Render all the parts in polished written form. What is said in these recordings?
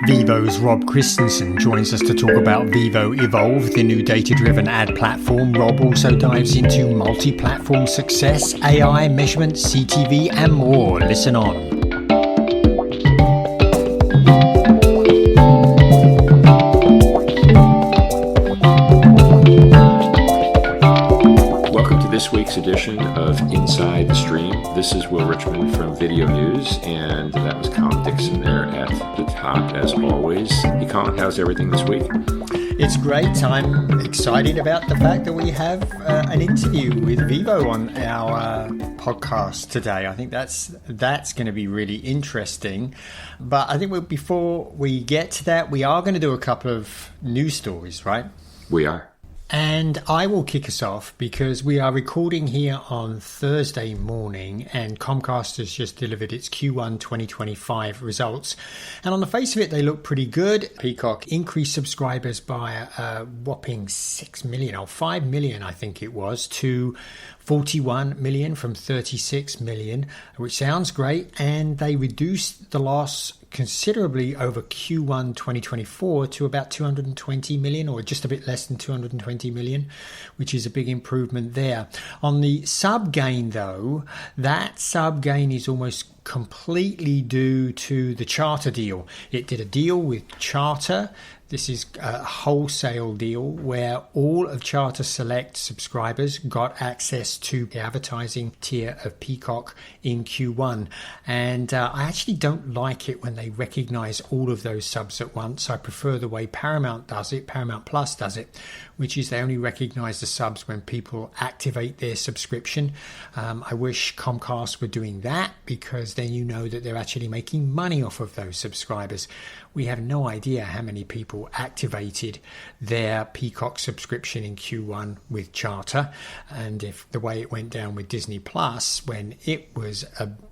Vevo's Rob Christensen joins us to talk about Vevo Evolve, the new data-driven ad platform. Rob also dives into multi-platform success, AI, measurement, CTV, and more. Listen on. This week's edition of Inside the Stream. This is Will Richmond from Video News, and that was Colin Dixon there at the top, as always. Hey, Colin, how's everything this week? It's great. I'm excited about the fact that we have an interview with Vevo on our podcast today. I think that's going to be really interesting. But I think before we get to that, we are going to do a couple of news stories, right? We are. And I will kick us off because we are recording here on Thursday morning and Comcast has just delivered its Q1 2025 results. And on the face of it, they look pretty good. Peacock increased subscribers by a whopping 6 million or 5 million, I think it was, to 41 million from 36 million, which sounds great. And they reduced the loss considerably over Q1 2024 to about 220 million, or just a bit less than 220 million, which is a big improvement there. On the sub gain, though, that sub gain is almost completely due to the Charter deal. It did a deal with Charter. This is a wholesale deal where all of Charter Select subscribers got access to the advertising tier of Peacock in Q1. And I actually don't like it when they recognize all of those subs at once. I prefer the way Paramount does it, Paramount Plus does it, which is they only recognize the subs when people activate their subscription. I wish Comcast were doing that, because then you know that they're actually making money off of those subscribers. We have no idea how many people activated their Peacock subscription in Q1 with Charter, and if the way it went down with Disney Plus when it was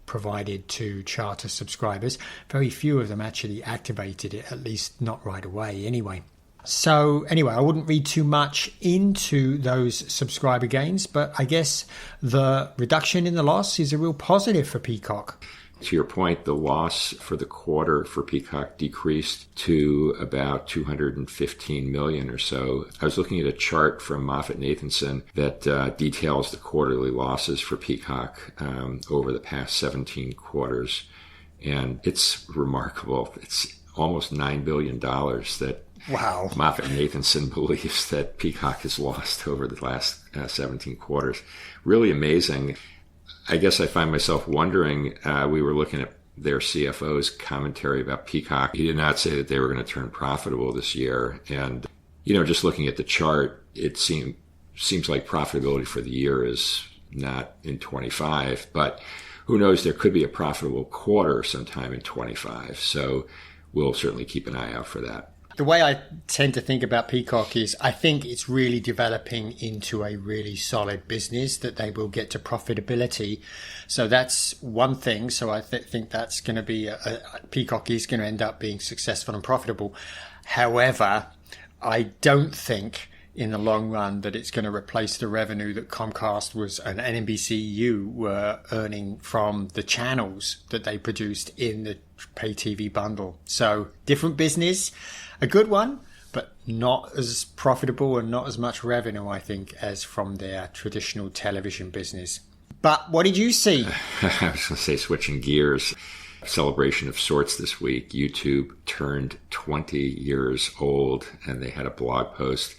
provided to Charter subscribers, very few of them actually activated it, at least not right away anyway. So anyway, I wouldn't read too much into those subscriber gains, but I guess the reduction in the loss is a real positive for Peacock. To your point, the loss for the quarter for Peacock decreased to about 215 million or so. I was looking at a chart from MoffettNathanson that details the quarterly losses for Peacock over the past 17 quarters. And it's remarkable. It's almost $9 billion that wow. MoffettNathanson believes that Peacock has lost over the last 17 quarters. Really amazing. I guess I find myself wondering, we were looking at their CFO's commentary about Peacock. He did not say that they were going to turn profitable this year. And, just looking at the chart, it seems like profitability for the year is not in 25, but who knows, there could be a profitable quarter sometime in 25. So we'll certainly keep an eye out for that. The way I tend to think about Peacock is I think it's really developing into a really solid business that they will get to profitability. So that's one thing. So I think that's going to be Peacock is going to end up being successful and profitable. However, I don't think in the long run that it's going to replace the revenue that Comcast was and NBCU were earning from the channels that they produced in the pay TV bundle. So different business. A good one, but not as profitable and not as much revenue, I think, as from their traditional television business. But what did you see? I was going to say, switching gears, celebration of sorts this week. YouTube turned 20 years old, and they had a blog post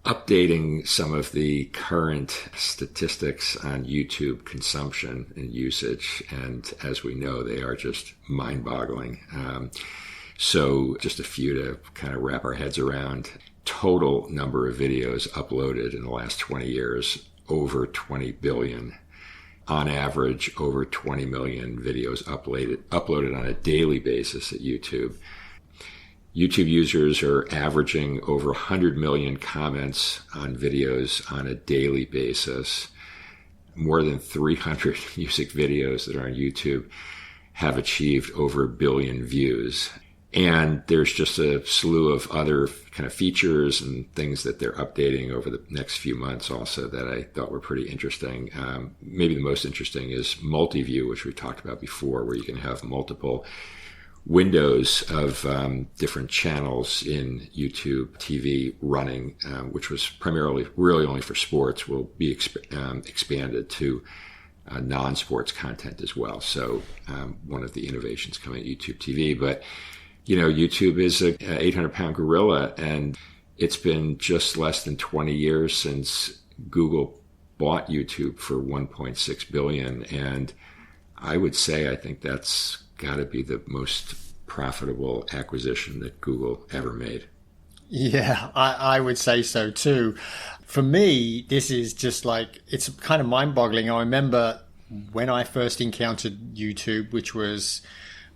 updating some of the current statistics on YouTube consumption and usage. And as we know, they are just mind-boggling. So just a few to kind of wrap our heads around. Total number of videos uploaded in the last 20 years, over 20 billion. On average, over 20 million videos uploaded on a daily basis at YouTube. YouTube users are averaging over 100 million comments on videos on a daily basis. More than 300 music videos that are on YouTube have achieved over 1 billion views. And there's just a slew of other kind of features and things that they're updating over the next few months also that I thought were pretty interesting. Maybe the most interesting is multi-view, which we talked about before, where you can have multiple windows of different channels in YouTube TV running, which was primarily really only for sports, will be expanded to non-sports content as well. So one of the innovations coming at YouTube TV. But, YouTube is a 800-pound gorilla, and it's been just less than 20 years since Google bought YouTube for $1.6 billion. And I would say I think that's got to be the most profitable acquisition that Google ever made. Yeah, I would say so too. For me, this is just like, it's kind of mind-boggling. I remember when I first encountered YouTube, which was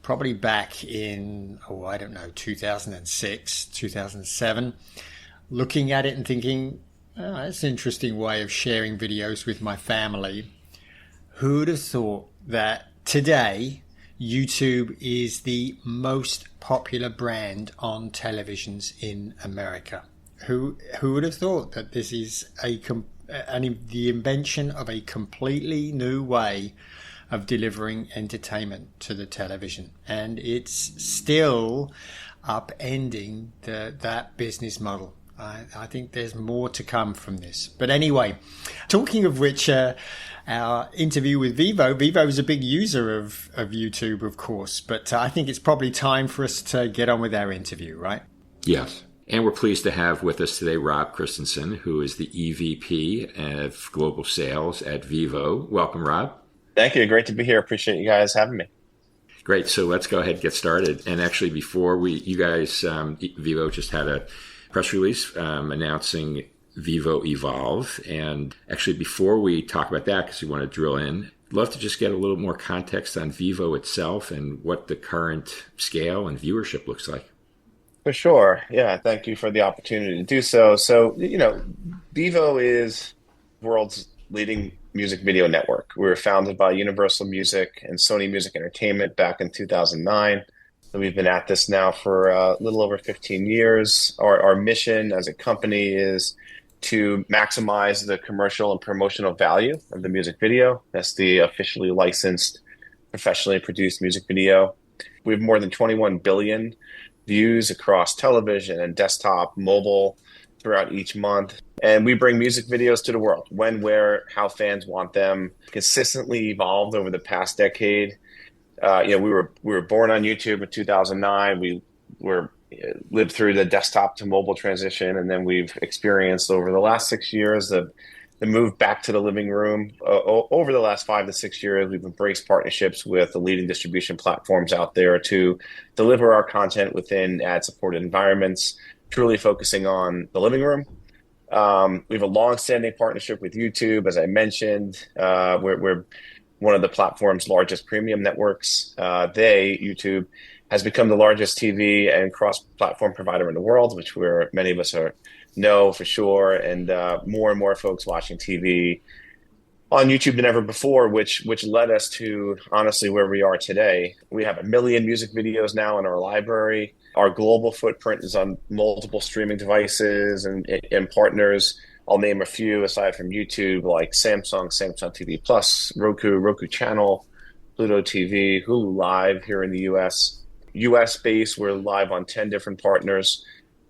probably back in, 2006, 2007, looking at it and thinking, that's an interesting way of sharing videos with my family. Who would have thought that today YouTube is the most popular brand on televisions in America? Who would have thought that this is the invention of a completely new way of delivering entertainment to the television, and it's still upending that business model. I think there's more to come from this. But anyway, talking of which, our interview with Vevo is a big user of YouTube, of course, but I think it's probably time for us to get on with our interview, right? Yes. And we're pleased to have with us today Rob Christensen, who is the EVP of Global Sales at Vevo. Welcome, Rob. Thank you. Great to be here. Appreciate you guys having me. Great. So let's go ahead and get started. And actually, before you guys, Vevo just had a press release announcing Vevo Evolve. And actually, before we talk about that, because we want to drill in, I'd love to just get a little more context on Vevo itself and what the current scale and viewership looks like. For sure. Yeah. Thank you for the opportunity to do so. So, Vevo is the world's leading music video network. We were founded by Universal Music and Sony Music Entertainment back in 2009. So we've been at this now for a little over 15 years. Our mission as a company is to maximize the commercial and promotional value of the music video. That's the officially licensed, professionally produced music video. We have more than 21 billion views across television and desktop, mobile throughout each month. And we bring music videos to the world when, where, how fans want them. Consistently evolved over the past decade. We were born on YouTube in 2009. We lived through the desktop to mobile transition, and then we've experienced over the last 6 years the move back to the living room. Over the last 5 to 6 years, we've embraced partnerships with the leading distribution platforms out there to deliver our content within ad-supported environments, truly focusing on the living room. We have a long-standing partnership with YouTube, as I mentioned. We're one of the platform's largest premium networks. YouTube, has become the largest TV and cross-platform provider in the world, which many of us know for sure. And more folks watching TV on YouTube than ever before, which led us to, honestly, where we are today. We have 1 million music videos now in our library. Our global footprint is on multiple streaming devices and partners. I'll name a few aside from YouTube, like Samsung TV Plus, Roku Channel, Pluto TV, Hulu Live here in the US. US based, we're live on 10 different partners.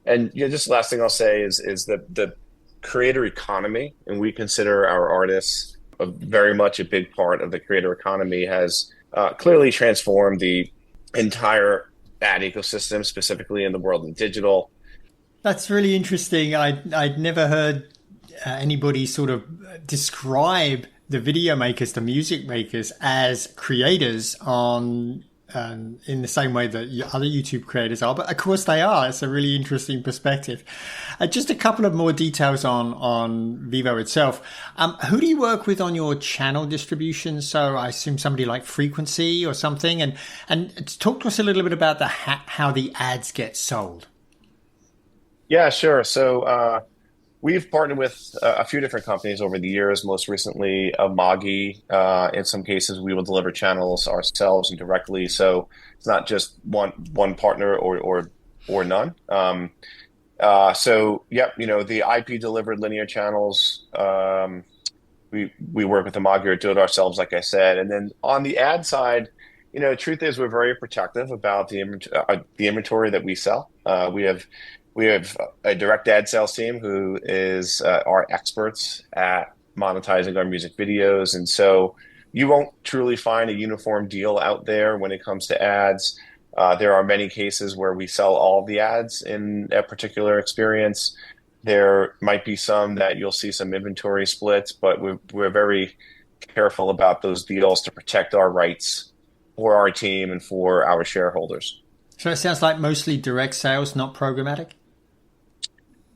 And just the last thing I'll say is that the creator economy, and we consider our artists very much a big part of the creator economy, has clearly transformed the entire ad ecosystem, specifically in the world of digital. That's really interesting. I'd never heard anybody sort of describe the video makers, the music makers, as creators in the same way that other YouTube creators are. But of course they are. It's a really interesting perspective. Just a couple of more details on Vevo itself. Who do you work with on your channel distribution? So I assume somebody like Frequency or something. And talk to us a little bit about how the ads get sold. Yeah, sure. So we've partnered with a few different companies over the years, most recently Amagi. In some cases, we will deliver channels ourselves and directly. So it's not just one partner or none. The IP delivered linear channels, we work with Amagi or do it ourselves, like I said. And then on the ad side, The truth is we're very protective about the inventory that we sell. We have a direct ad sales team who is our experts at monetizing our music videos, and so you won't truly find a uniform deal out there when it comes to ads. There are many cases where we sell all of the ads in a particular experience. There might be some that you'll see some inventory splits, but we're very careful about those deals to protect our rights for our team and for our shareholders. So it sounds like mostly direct sales, not programmatic.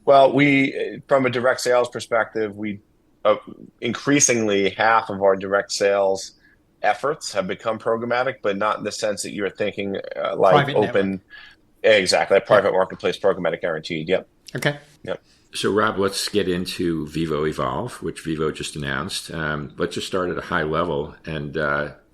Well, from a direct sales perspective, we increasingly half of our direct sales efforts have become programmatic, but not in the sense that you're thinking like Private open. network. Exactly, a Yeah. private marketplace, programmatic guaranteed. Yep. Okay. Yep. So, Rob, let's get into Vevo Evolve, which Vevo just announced. Let's just start at a high level and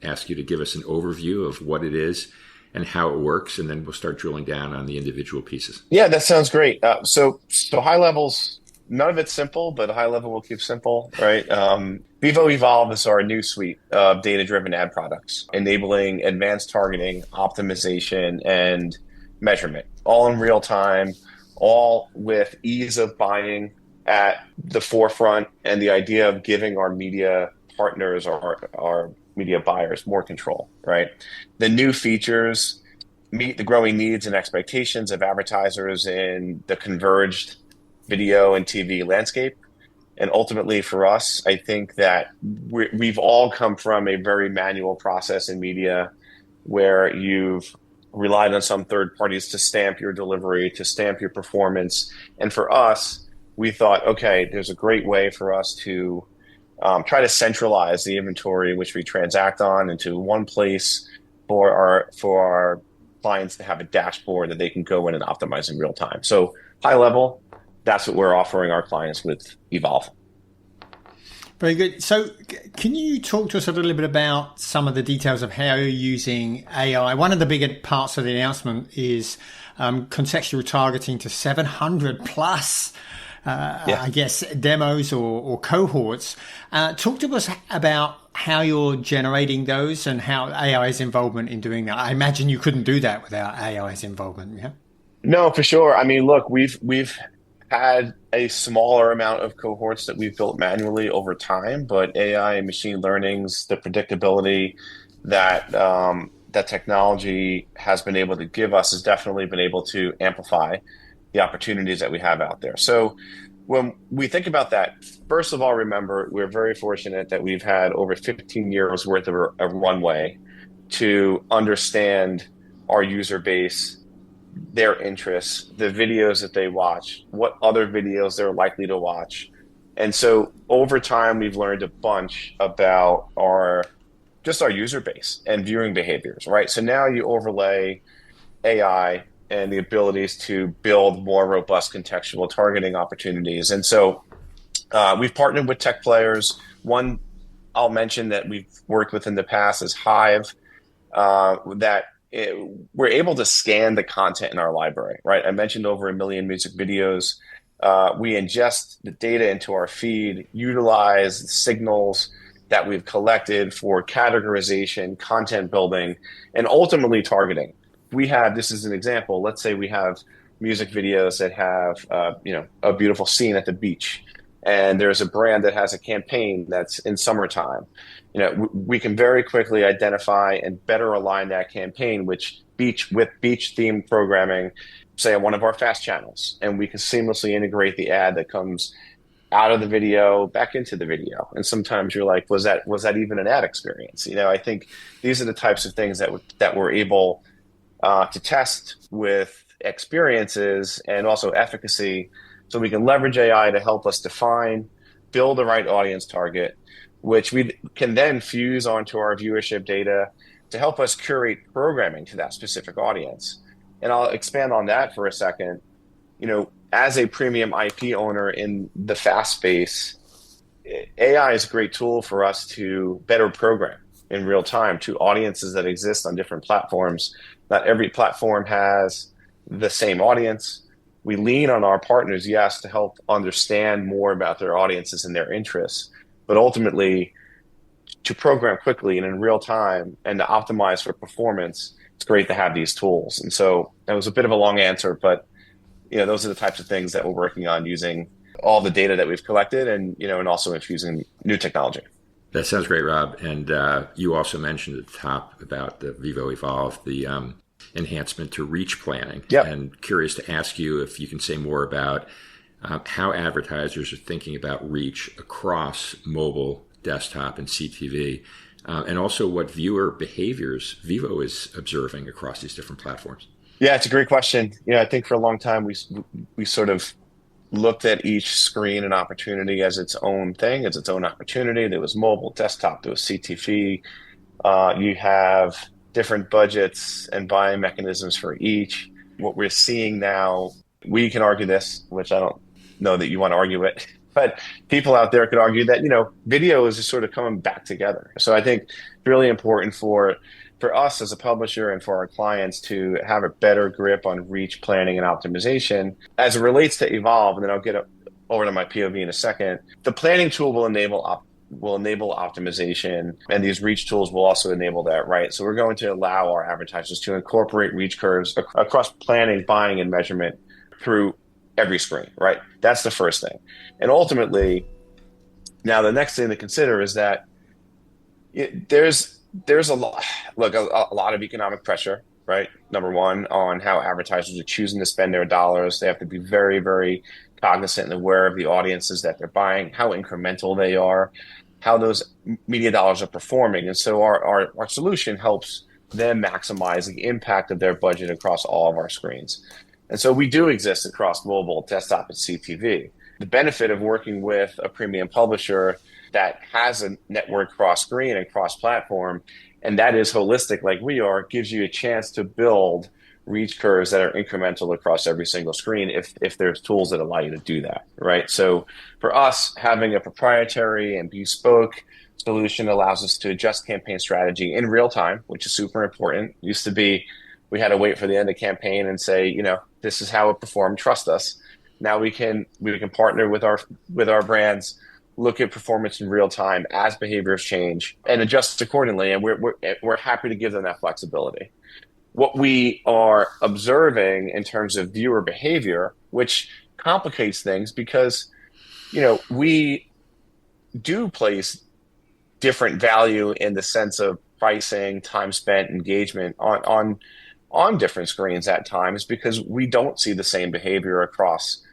ask you to give us an overview of what it is and how it works, and then we'll start drilling down on the individual pieces. Yeah, that sounds great. So high levels, none of it's simple, but high level we'll keep simple, right? Vevo Evolve is our new suite of data-driven ad products, enabling advanced targeting, optimization, and measurement, all in real time, all with ease of buying at the forefront, and the idea of giving our media partners or our media buyers more control, right? The new features meet the growing needs and expectations of advertisers in the converged video and TV landscape. And ultimately for us, I think that we've all come from a very manual process in media where you've relied on some third parties to stamp your delivery, to stamp your performance. And for us, we thought, okay, there's a great way for us to try to centralize the inventory which we transact on into one place for our clients to have a dashboard that they can go in and optimize in real time. So high level, that's what we're offering our clients with Evolve. Very good. So can you talk to us a little bit about some of the details of how you're using AI? One of the bigger parts of the announcement is contextual targeting to 700 plus, I guess, demos or cohorts. Talk to us about how you're generating those and how AI's involvement in doing that. I imagine you couldn't do that without AI's involvement, yeah? No, for sure. I mean, look, we've had a smaller amount of cohorts that we've built manually over time, but AI and machine learning's the predictability that that technology has been able to give us has definitely been able to amplify the opportunities that we have out there. So when we think about that, first of all, remember, we're very fortunate that we've had over 15 years worth of a runway to understand our user base, their interests, the videos that they watch, what other videos they're likely to watch. And so over time, we've learned a bunch about our user base and viewing behaviors, right? So now you overlay AI and the abilities to build more robust contextual targeting opportunities. And so we've partnered with tech players. One I'll mention that we've worked with in the past is Hive, we're able to scan the content in our library, right? I mentioned over 1 million music videos. We ingest the data into our feed, utilize the signals that we've collected for categorization, content building, and ultimately targeting. This is an example, let's say we have music videos that have, a beautiful scene at the beach, and there's a brand that has a campaign that's in summertime. We can very quickly identify and better align that campaign with beach themed programming, say on one of our fast channels, and we can seamlessly integrate the ad that comes out of the video back into the video. And sometimes you're like, was that even an ad experience? I think these are the types of things that we're able to test with experiences and also efficacy, so we can leverage AI to help us define, build the right audience target, which we can then fuse onto our viewership data to help us curate programming to that specific audience. And I'll expand on that for a second. As a premium IP owner in the fast space, AI is a great tool for us to better program in real time to audiences that exist on different platforms. Not every platform has the same audience. We lean on our partners, yes, to help understand more about their audiences and their interests, but ultimately to program quickly and in real time and to optimize for performance, it's great to have these tools. And so that was a bit of a long answer, but those are the types of things that we're working on using all the data that we've collected and also infusing new technology. That sounds great, Rob. And you also mentioned at the top about the Vevo Evolve, the enhancement to reach planning. Yep. And curious to ask you if you can say more about how advertisers are thinking about reach across mobile, desktop, and CTV, and also what viewer behaviors Vevo is observing across these different platforms. Yeah, it's a great question. I think for a long time we sort of looked at each screen and opportunity as its own thing, as its own opportunity. There was mobile, desktop, there was CTV. You have different budgets and buying mechanisms for each. What we're seeing now, we can argue this, which I don't know that you want to argue it, but people out there could argue that, video is just sort of coming back together. So I think it's really important for us as a publisher and for our clients to have a better grip on reach planning and optimization as it relates to Evolve. And then I'll get over to my POV in a second. The planning tool will enable optimization, and these reach tools will also enable that, right? So we're going to allow our advertisers to incorporate reach curves across planning, buying, and measurement through every screen, right? That's the first thing. And ultimately, now the next thing to consider is that there's a lot of economic pressure, right? Number one, on how advertisers are choosing to spend their dollars. They have to be very, very cognizant and aware of the audiences that they're buying, how incremental they are, how those media dollars are performing. And so our solution helps them maximize the impact of their budget across all of our screens. And so we do exist across mobile, desktop, and CTV. The benefit of working with a premium publisher that has a network cross-screen and cross-platform, and that is holistic like we are, gives you a chance to build reach curves that are incremental across every single screen if there's tools that allow you to do that, right? So for us, having a proprietary and bespoke solution allows us to adjust campaign strategy in real time, which is super important. Used to be we had to wait for the end of campaign and say, this is how it performed, trust us. Now we can partner with our brands, look at performance in real time as behaviors change and adjust accordingly. And we're happy to give them that flexibility. What we are observing in terms of viewer behavior, which complicates things because, we do place different value in the sense of pricing, time spent, engagement on different screens at times because we don't see the same behavior across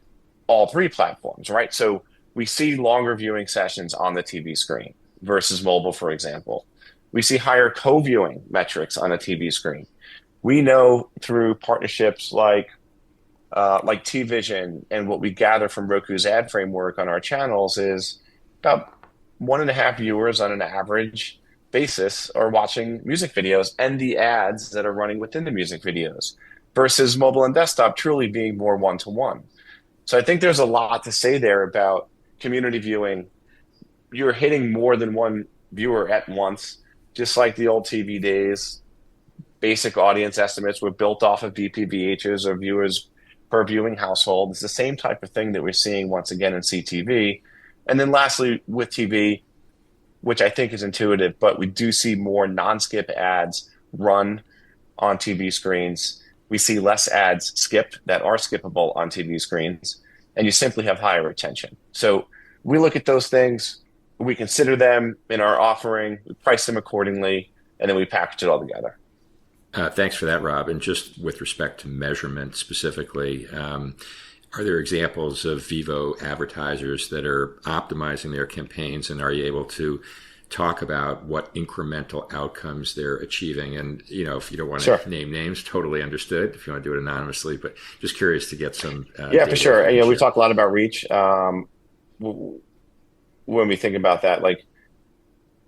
all three platforms, right? So we see longer viewing sessions on the TV screen versus mobile, for example. We see higher co-viewing metrics on a TV screen. We know through partnerships like T-Vision and what we gather from Roku's ad framework on our channels is about 1.5 viewers on an average basis are watching music videos and the ads that are running within the music videos versus mobile and desktop truly being more one-to-one. So I think there's a lot to say there about community viewing. You're hitting more than one viewer at once, just like the old TV days. Basic audience estimates were built off of VPVHs or viewers per viewing household. It's the same type of thing that we're seeing once again in CTV. And then lastly, with TV, which I think is intuitive, but we do see more non-skip ads run on TV screens. We see less ads skip that are skippable on TV screens, and you simply have higher retention. So we look at those things, we consider them in our offering, we price them accordingly, and then we package it all together. Thanks for that, Rob. And just with respect to measurement specifically, are there examples of Vevo advertisers that are optimizing their campaigns, and are you able to talk about what incremental outcomes they're achieving? And, if you don't want to name names, totally understood if you want to do it anonymously, but just curious to get some Yeah, for sure. We talk a lot about reach. When we think about that,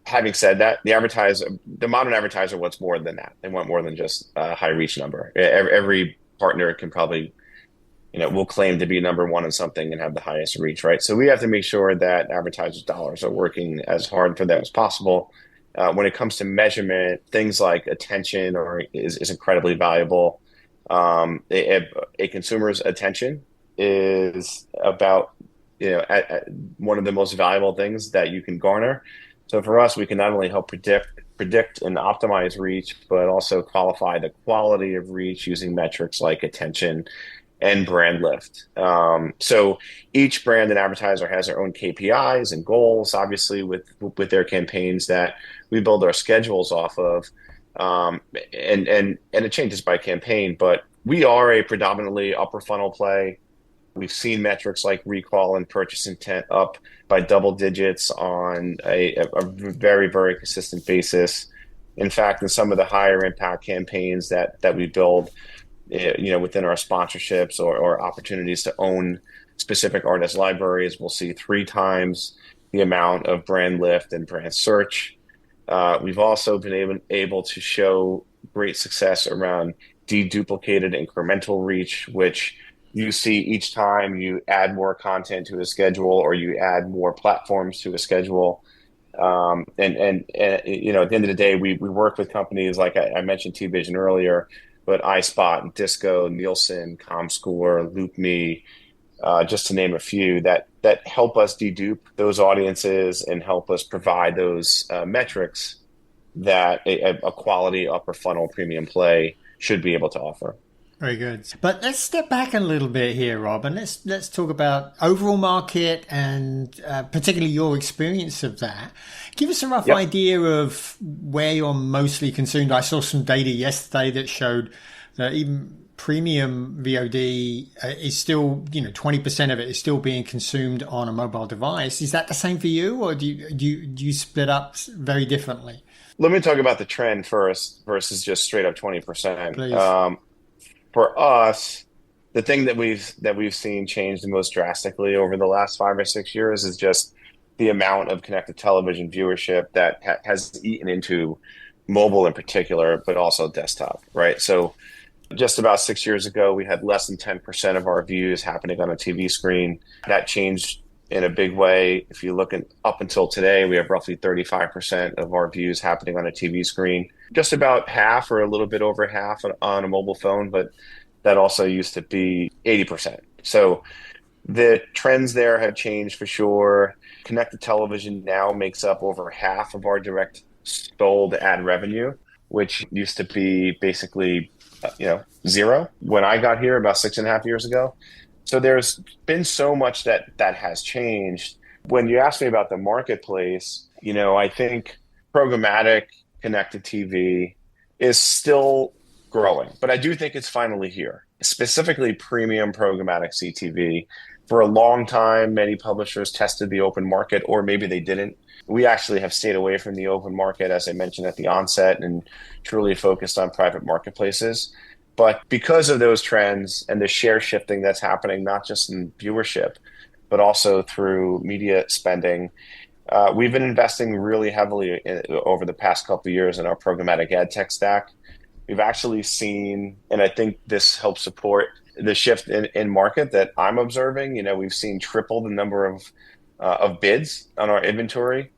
having said that, the modern advertiser wants more than that. They want more than just a high reach number. Every partner can probably will claim to be number one in something and have the highest reach, right? So we have to make sure that advertisers' dollars are working as hard for them as possible. When it comes to measurement, things like attention is incredibly valuable. A consumer's attention is about one of the most valuable things that you can garner. So for us, we can not only help predict and optimize reach, but also qualify the quality of reach using metrics like attention and brand lift. So each brand and advertiser has their own KPIs and goals, obviously with their campaigns that we build our schedules off of. And it changes by campaign, but we are a predominantly upper funnel play. We've seen metrics like recall and purchase intent up by double digits on a very, very consistent basis. In fact, in some of the higher impact campaigns that we build, within our sponsorships or opportunities to own specific artist libraries, we'll see 3 times the amount of brand lift and brand search. We've also been able to show great success around deduplicated incremental reach, which you see each time you add more content to a schedule or you add more platforms to a schedule. And at the end of the day, we work with companies like I mentioned T-Vision earlier, but iSpot, Disco, Nielsen, ComScore, LoopMe, just to name a few that help us dedupe those audiences and help us provide those metrics that a quality upper funnel premium play should be able to offer. Very good. But let's step back a little bit here, Rob, and let's talk about overall market and particularly your experience of that. Give us a rough idea of where you're mostly consumed. I saw some data yesterday that showed that even premium VOD is still, 20% of it is still being consumed on a mobile device. Is that the same for you, or do you split up very differently? Let me talk about the trend first versus just straight up 20%. Please. For us, the thing that we've seen change the most drastically over the last 5 or 6 years is just the amount of connected television viewership that has eaten into mobile in particular, but also desktop, right? So just about 6 years ago, we had less than 10% of our views happening on a TV screen. That changed in a big way. If you look up until today, we have roughly 35% of our views happening on a TV screen. Just about half or a little bit over half on a mobile phone, but that also used to be 80%. So the trends there have changed for sure. Connected television now makes up over half of our direct sold ad revenue, which used to be basically, zero when I got here about 6.5 years ago. So there's been so much that has changed. When you ask me about the marketplace, I think programmatic connected TV is still growing, but I do think it's finally here, specifically premium programmatic CTV. For a long time, many publishers tested the open market, or maybe they didn't. We actually have stayed away from the open market, as I mentioned at the onset, and truly focused on private marketplaces. But because of those trends and the share shifting that's happening, not just in viewership, but also through media spending, we've been investing really heavily over the past couple of years in our programmatic ad tech stack. We've actually seen, and I think this helps support the shift in market that I'm observing. We've seen triple the number of bids on our inventory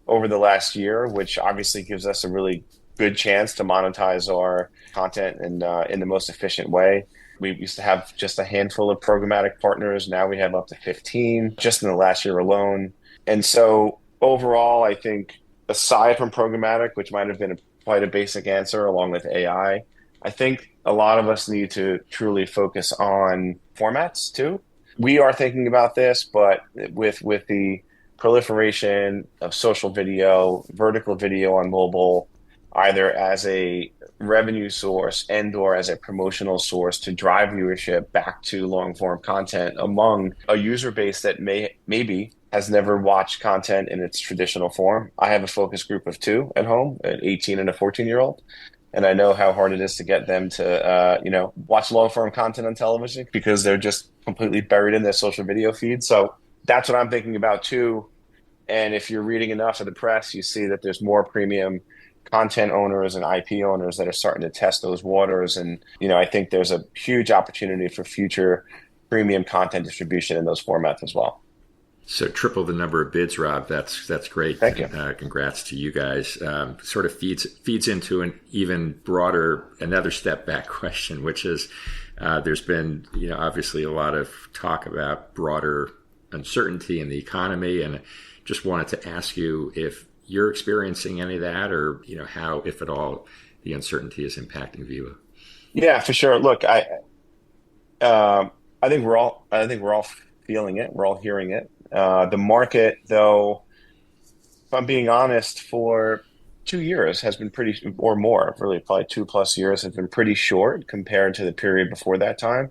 over the last year, which obviously gives us a really good chance to monetize our content in the most efficient way. We used to have just a handful of programmatic partners. Now we have up to 15 just in the last year alone. And so overall, I think aside from programmatic, which might have been quite a basic answer along with AI, I think a lot of us need to truly focus on formats too. We are thinking about this, but with the proliferation of social video, vertical video on mobile, either as a revenue source and or as a promotional source to drive viewership back to long form content among a user base that maybe has never watched content in its traditional form. I have a focus group of 2 at home, an 18 and a 14-year-old. And I know how hard it is to get them to, watch long form content on television because they're just completely buried in their social video feed. So that's what I'm thinking about too. And if you're reading enough of the press, you see that there's more premium content owners and IP owners that are starting to test those waters. And, I think there's a huge opportunity for future premium content distribution in those formats as well. So triple the number of bids, Rob. That's great. Thank you. Congrats to you guys. Sort of feeds into an even broader, another step back question, which is there's been, obviously a lot of talk about broader uncertainty in the economy. And just wanted to ask you if you're experiencing any of that, or how, if at all, the uncertainty is impacting Vevo? Yeah, for sure. Look, I think we're all feeling it. We're all hearing it. The market, though, if I'm being honest, for 2 years has been pretty, or more, really, probably 2+ years has been pretty short compared to the period before that time.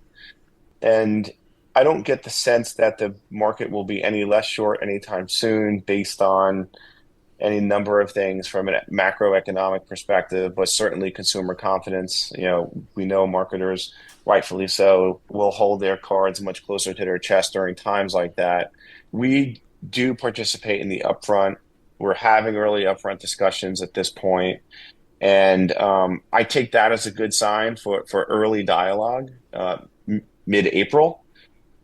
And I don't get the sense that the market will be any less short anytime soon based on any number of things from a macroeconomic perspective, but certainly consumer confidence. We know marketers, rightfully so, will hold their cards much closer to their chest during times like that. We do participate in the upfront. We're having early upfront discussions at this point, and I take that as a good sign for early dialogue mid-April.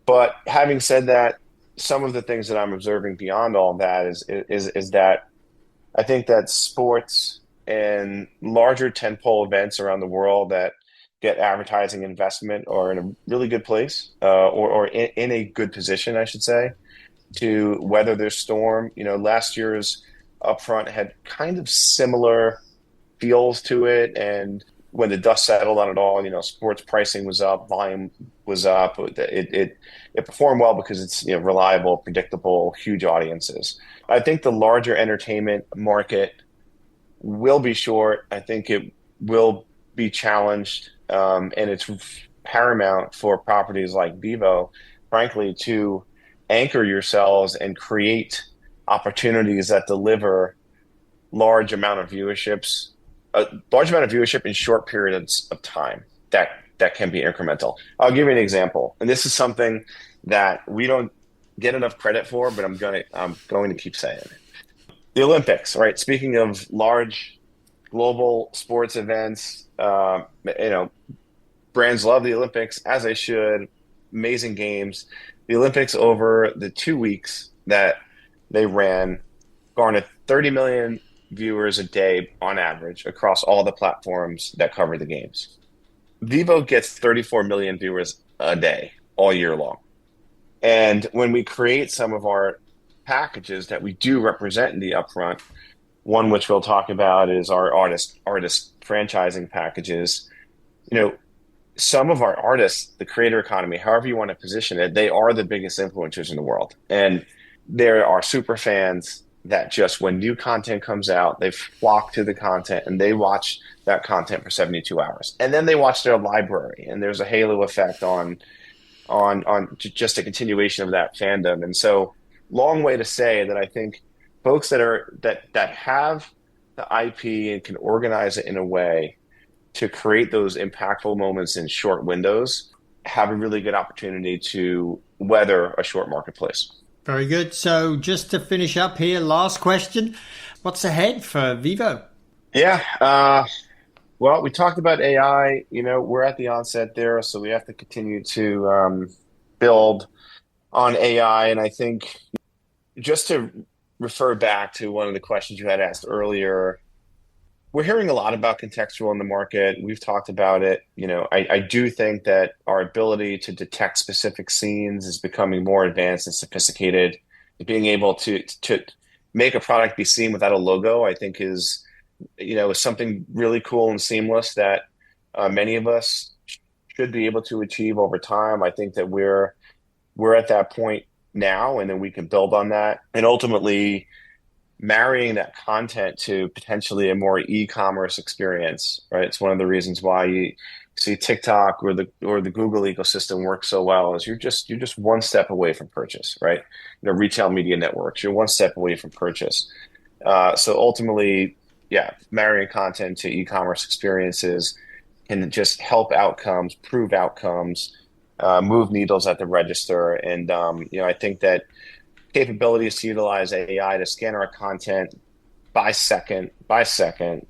But having said that, some of the things that I'm observing beyond all that is that I think that sports and larger tentpole events around the world that get advertising investment are in a really good place, or in a good position, I should say, to weather this storm. Last year's upfront had kind of similar feels to it, and when the dust settled on it all, sports pricing was up, volume was up. It performed well because it's reliable, predictable, huge audiences. I think the larger entertainment market will be short. I think it will be challenged, and it's paramount for properties like Vevo, frankly, to anchor yourselves and create opportunities that deliver large amount of viewerships, a large amount of viewership in short periods of time that can be incremental. I'll give you an example, and this is something that we don't get enough credit for, but I'm going to keep saying it. The Olympics, right? Speaking of large global sports events, brands love the Olympics, as they should. Amazing games. The Olympics, over the 2 weeks that they ran, garnered 30 million viewers a day on average across all the platforms that cover the games. Vevo gets 34 million viewers a day all year long. And when we create some of our packages that we do represent in the upfront, one which we'll talk about is our artist franchising packages. Some of our artists, the creator economy, however you want to position it, they are the biggest influencers in the world. And there are super fans that just, when new content comes out, they flock to the content and they watch that content for 72 hours. And then they watch their library, and there's a halo effect on just a continuation of that fandom. And so, long way to say that I think folks that have the IP and can organize it in a way to create those impactful moments in short windows have a really good opportunity to weather a short marketplace. Very good. So just to finish up here, last question. What's ahead for Vevo? Yeah. Well, we talked about AI. We're at the onset there, so we have to continue to build on AI. And I think, just to refer back to one of the questions you had asked earlier, we're hearing a lot about contextual in the market. We've talked about it. I do think that our ability to detect specific scenes is becoming more advanced and sophisticated. Being able to make a product be seen without a logo, I think is something really cool and seamless that many of us should be able to achieve over time. I think that we're at that point now, and then we can build on that, and ultimately marrying that content to potentially a more e-commerce experience, right? It's one of the reasons why you see TikTok or the Google ecosystem work so well, is you're just one step away from purchase, right? Retail media networks, you're one step away from purchase. So ultimately, marrying content to e-commerce experiences can just help outcomes, prove outcomes, move needles at the register. And I think that capabilities to utilize AI to scan our content by second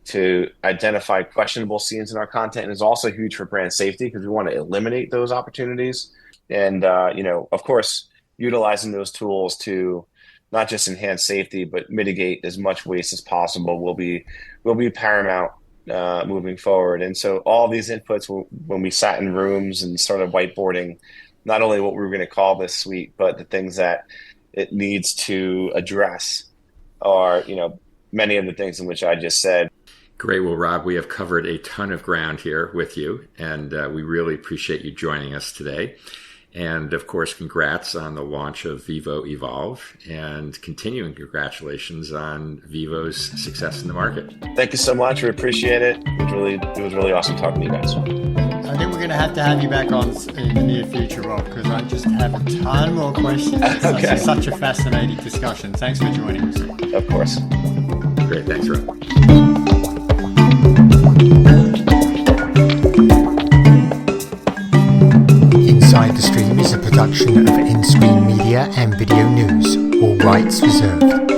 to identify questionable scenes in our content is also huge for brand safety, because we want to eliminate those opportunities. And of course, utilizing those tools to not just enhance safety but mitigate as much waste as possible will be paramount moving forward. And so all these inputs, when we sat in rooms and started whiteboarding not only what we were going to call this suite, but the things that it needs to address are, many of the things in which I just said. Great. Well, Rob, we have covered a ton of ground here with you, and we really appreciate you joining us today. And of course, congrats on the launch of Vevo Evolve, and continuing congratulations on Vevo's success in the market. Thank you so much. We appreciate it. It was really awesome talking to you guys. I think we're going to have you back on in the near future, Rob, because I just have a ton more questions. Okay. It's such a fascinating discussion. Thanks for joining us. Of course. Great. Thanks, Rob. Inside the Stream is a production of In-Screen Media and Video News, all rights reserved.